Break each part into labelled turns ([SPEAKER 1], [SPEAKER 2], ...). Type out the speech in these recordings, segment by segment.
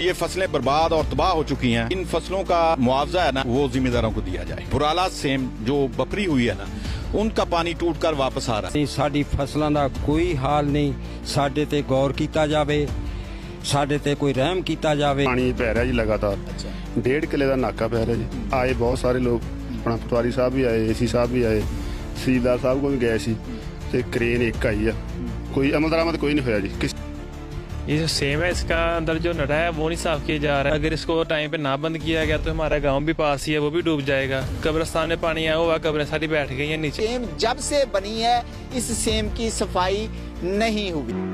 [SPEAKER 1] ये फसलें बर्बाद और तबाह हो चुकी हैं। इन फसलों का मुआवजा है ना, वो जिम्मेदारों को दिया जाए। बुराला सेम जो बकरी हुई है ना, उनका पानी टूटकर वापस आ रहा है।
[SPEAKER 2] साडी फसलों का कोई हाल नहीं, साडे ते गौर किया जाए, साडे ते कोई रहम किया जाए।
[SPEAKER 3] पानी पै रहा जी लगातार। 1.5 किले का नाका पै रहा जी। आए बहुत सारे लोग, अपना पटवारी साहब भी आए, एसी साहब भी आए, तहसीलदार साहब को भी गए सी, ते क्रेन एक आई है, कोई अमल दरामद कोई नहीं होया जी।
[SPEAKER 4] ये जो सेम है, इसका अंदर जो नड़ा है वो नहीं साफ किया जा रहा है। अगर इसको टाइम पे ना बंद किया गया तो हमारा गांव भी पास ही है, वो भी डूब जाएगा। कब्रिस्तान में पानी आया हुआ, कब्रें सारी बैठ गई हैं नीचे।
[SPEAKER 5] सेम जब से बनी है, इस सेम की सफाई नहीं हुई।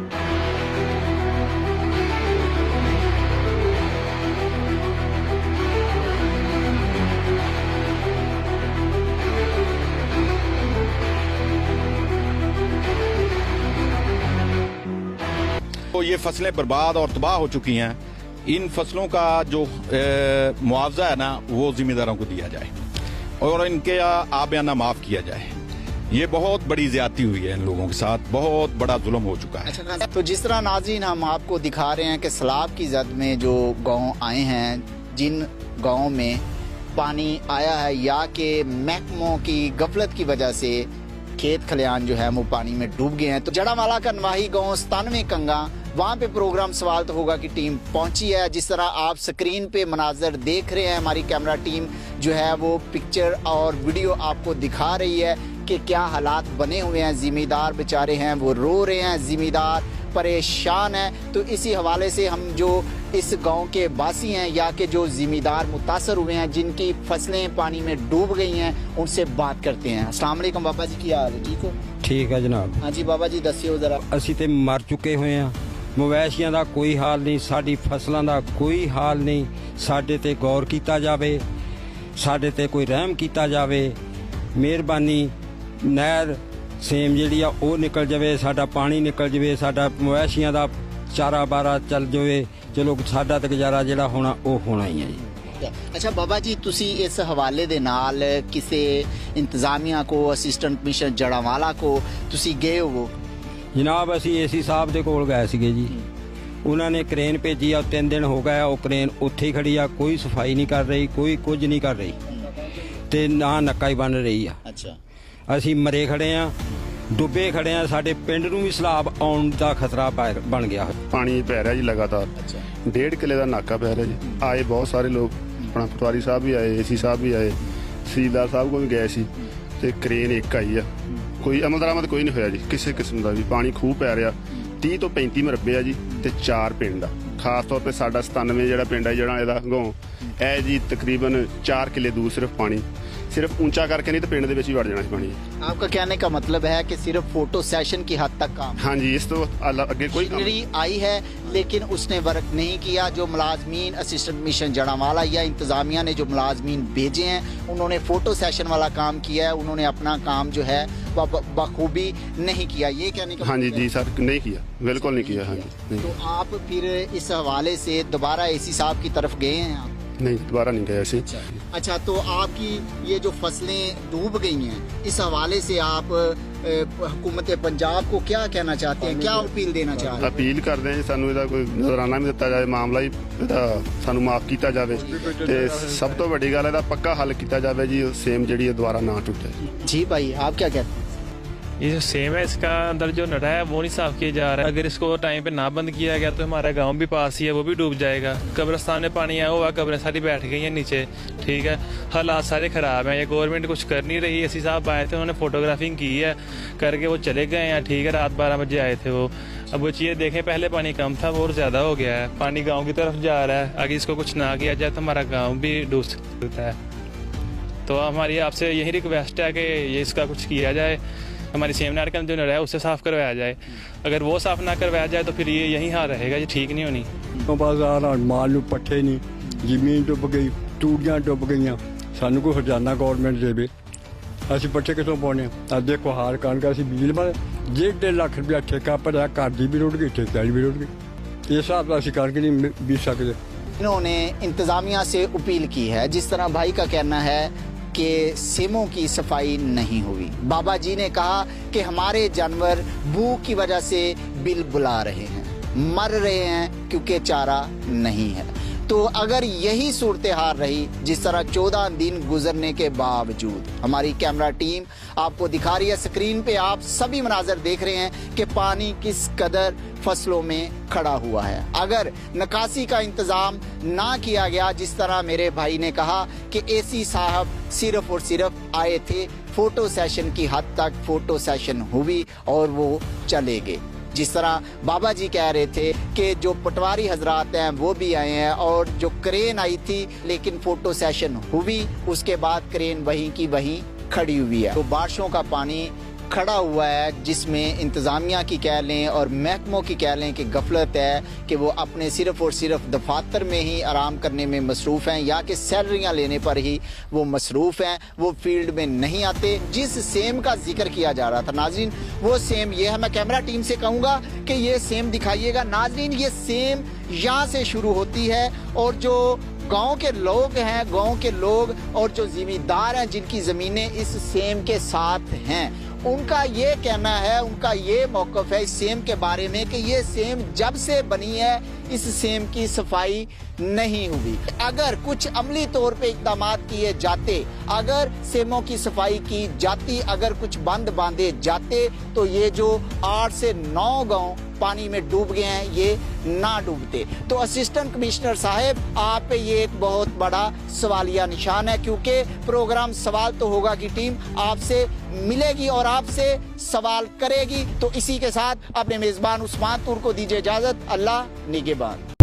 [SPEAKER 1] तो ये फसलें बर्बाद और तबाह हो चुकी हैं। इन फसलों का जो मुआवजा है ना, वो जिम्मेदारों को दिया जाए और इनके आबियाना माफ किया जाए। ये बहुत बड़ी ज्यादती हुई है इन लोगों के साथ, बहुत बड़ा जुल्म हो चुका है।
[SPEAKER 5] अच्छा, तो जिस तरह नाज़रीन हम आपको दिखा रहे हैं कि सैलाब की जद में जो गांव आए हैं, जिन गांव में पानी आया है या कि महकमों की गफलत की वजह से खेत खलियान जो है वो पानी में डूब गए हैं। तो जड़ावाला का नवाही गांव 97 कंगा, वहाँ पे प्रोग्राम सवाल तो होगा की टीम पहुंची है। जिस तरह आप स्क्रीन पे मनाजर देख रहे हैं, हमारी कैमरा टीम जो है वो पिक्चर और वीडियो आपको दिखा रही है कि क्या हालात बने हुए हैं। जिम्मेदार बेचारे हैं, वो रो रहे हैं, जिम्मेदार परेशान है। तो इसी हवाले से हम जो इस गांव के वासी हैं या के जो जिम्मेदार मुतासर हुए हैं, जिनकी फसलें पानी में डूब गई हैं, उनसे बात करते हैं। अस्सलाम वालेकुम बाबा जी, क्या हाल है? ठीक हो?
[SPEAKER 2] ठीक है जनाब।
[SPEAKER 5] हाँ जी बाबा जी, दसियो जरा।
[SPEAKER 2] असी ते मर चुके हुए हैं, मवेशियों का कोई हाल नहीं, साडी फसलों का कोई हाल नहीं, साडे ते गौर किया जाए, साडे ते कोई रहम किया जाए। मेहरबानी, नहर सेम जी वो निकल जाए, साडा पानी निकल जाए, साडा मवेशियों का चारा बारा चल जाए। चलो साडा तो गुजारा जिहड़ा होना वो होना ही है जी।
[SPEAKER 5] अच्छा बाबा जी, तुसी इस हवाले दे नाल किसी इंतजामिया को, असिस्टेंट कमिश्नर जड़ावाला को तुसी गए हो?
[SPEAKER 2] जनाब असी एसी साहब के कोल गए सीगे जी, उन्होंने क्रेन भेजी आ, 3 दिन हो गए, वो क्रेन उत्थे ही खड़ी आ, कोई सफाई नहीं कर रही, कोई कुछ नहीं कर रही, ते ना नक्का ही बन रही आ।
[SPEAKER 5] अच्छा,
[SPEAKER 2] असी मरे खड़े आ, डुबे खड़े आ, साडे पिंड नूं भी सैलाब आउण दा खतरा बन गया।
[SPEAKER 3] पानी पै रहा जी लगातार। 1.5 किले का नाका पै रहा जी। आए बहुत सारे लोग, अपना पटवारी साहब भी आए, एसी साहब भी आए, तहसीलदार साहब को भी गए सी, ते क्रेन एक आई है, कोई अमल दरामद कोई नहीं होया जी किसी किस्म का भी। पानी खूह पै रहा, 30 ਤੋਂ 35 मरबे आ जी, ते 4 पिंड आ। खास तौर पर साडा 97 ਜਿਹੜਾ ਪਿੰਡ ਹੈ ਜਿਹੜਾ ਇਹਦਾ ਗਾਉਂ ਇਹ ਜੀ तकरीबन 4 किले दूर सिर्फ पानी, सिर्फ ऊंचा करके नहीं तो पिंड दे विच ही वड़ जाना पानी।
[SPEAKER 5] आपका कहने का मतलब है कि सिर्फ फोटो सेशन की हद तक काम?
[SPEAKER 3] हाँ जी, इस तो अगे कोई काम
[SPEAKER 5] आई है लेकिन उसने वर्क नहीं किया। जो मुलाजमीन असिस्टेंट कमिश्नर जड़ावाला या इंतजामिया ने जो मुलाजमीन भेजे हैं, उन्होंने फोटो सेशन वाला काम किया है, उन्होंने अपना काम जो है बखूबी नहीं किया। ये कहने का
[SPEAKER 3] हाँ जी जी सर, नहीं किया, बिल्कुल नहीं किया। हाँ जी।
[SPEAKER 5] तो आप फिर इस हवाले से दोबारा एसी साहब की तरफ गए हैं आप?
[SPEAKER 3] नहीं, दोबारा नहीं गए ऐसे।
[SPEAKER 5] अच्छा, तो आपकी ये जो फसलें डूब गई हैं, इस हवाले से आप हुकूमत पंजाब को क्या कहना चाहते हैं, क्या अपील देना चाह रहे हैं?
[SPEAKER 3] अपील करते हैं सानू ਇਹਦਾ ਕੋਈ ਨਜ਼ਰਾਨਾ ਵੀ ਦਿੱਤਾ ਜਾਵੇ, ਮਾਮਲਾ ਹੀ ਇਹਦਾ ਸਾਨੂੰ ਮਾਫ ਕੀਤਾ ਜਾਵੇ ਤੇ ਸਭ ਤੋਂ ਵੱਡੀ ਗੱਲ ਇਹਦਾ ਪੱਕਾ ਹੱਲ ਕੀਤਾ ਜਾਵੇ ਜੀ, ਸੇਮ ਜਿਹੜੀ ਦੁਬਾਰਾ ਨਾ ਟੁੱਟੇ।
[SPEAKER 5] जी भाई, आप क्या कहते हैं?
[SPEAKER 4] ये जो सेम है, इसका अंदर जो नड़ा है वो नहीं साफ किया जा रहा है। अगर इसको टाइम पे ना बंद किया गया तो हमारा गांव भी पास ही है, वो भी डूब जाएगा। कब्रिस्तान में पानी आया हुआ, कब्रें सारी बैठ गई हैं नीचे। ठीक है, हालात सारे ख़राब हैं। ये गवर्नमेंट कुछ कर नहीं रही। एसी साहब आए थे, उन्होंने फोटोग्राफिंग की है, करके वो चले गए हैं। ठीक है, रात 12 बजे आए थे वो। अब वो चीज़ें देखें, पहले पानी कम था, वो और ज़्यादा हो गया है। पानी गाँव की तरफ जा रहा है। अगर इसको कुछ ना किया जाए तो हमारा गाँव भी डूब सकता है। तो हमारी आपसे यही रिक्वेस्ट है कि ये इसका कुछ किया जाए। हमारी सेमनार का जो नड़ा है उससे साफ करवाया जाए। अगर वो साफ ना करवाया जाए तो फिर ये यही हाल रहेगा, ये ठीक नहीं होनी।
[SPEAKER 2] बाजार माल नूं पट्ठे नहीं, जमीन डुब गई, तूड़ियां डुब गई, सानू कोई हरजाना गौरमेंट देवे, असीं पट्ठे कितों पाउने? आ देखो हाल कणक असीं बीज मारे, 1.5 लाख रुपया ठेका भरिया, घर दी भी रुड़ गई, ठेके वाली भी रुड़ गई। इस हिसाब नाल असीं कणक नहीं बीज सकदे।
[SPEAKER 5] इन्होंने इंतजामिया से अपील की है। जिस तरह भाई का कहना है कि सेमों की सफाई नहीं हुई। बाबा जी ने कहा कि हमारे जानवर भूख की वजह से बिल बुला रहे हैं, मर रहे हैं क्योंकि चारा नहीं है। तो अगर यही सूरत हाल रही जिस तरह 14 दिन गुजरने के बावजूद, हमारी कैमरा टीम आपको दिखा रही है, स्क्रीन पे आप सभी मनाजर देख रहे हैं कि पानी किस कदर फसलों में खड़ा हुआ है। अगर निकासी का इंतजाम ना किया गया, जिस तरह मेरे भाई ने कहा कि एसी साहब सिर्फ और सिर्फ आए थे, फोटो सेशन की हद तक फोटो सेशन हुई और वो चले गए। जिस तरह बाबा जी कह रहे थे कि जो पटवारी हजरात हैं वो भी आए हैं और जो क्रेन आई थी, लेकिन फोटो सेशन हुई, उसके बाद क्रेन वहीं की वहीं खड़ी हुई है। तो बारिशों का पानी खड़ा हुआ है, जिसमें इंतजामिया की कह लें और महकमों की कह लें कि गफलत है कि वो अपने सिर्फ और सिर्फ दफातर में ही आराम करने में मसरूफ़ हैं या कि सैलरियाँ लेने पर ही वो मसरूफ़ हैं, वो फील्ड में नहीं आते। जिस सेम का जिक्र किया जा रहा था नाजरीन, वो सेम ये है। मैं कैमरा टीम से कहूँगा कि ये सेम दिखाइएगा नाजरीन। ये सेम यहाँ से शुरू होती है और जो गांव के लोग हैं, गांव के लोग और जो जिम्मेदार हैं जिनकी ज़मीनें इस सेम के साथ हैं, उनका ये कहना है, उनका ये मौक़िफ़ है इस सेम के बारे में कि ये सेम जब से बनी है इस सेम की सफाई नहीं हुई। अगर कुछ अमली तौर पे इक़दाम किए जाते, अगर सेमों की सफाई की जाती, अगर कुछ बंद बांधे जाते, तो ये जो 8 से 9 गांव पानी में डूब गए हैं ये ना डूबते। तो असिस्टेंट कमिश्नर साहब, आप पे ये एक बहुत बड़ा सवालिया निशान है, क्योंकि प्रोग्राम सवाल तो होगा की टीम आपसे मिलेगी और आपसे सवाल करेगी। तो इसी के साथ अपने मेजबान उस्मान तूर को दीजिए इजाजत। अल्लाह निगहबान।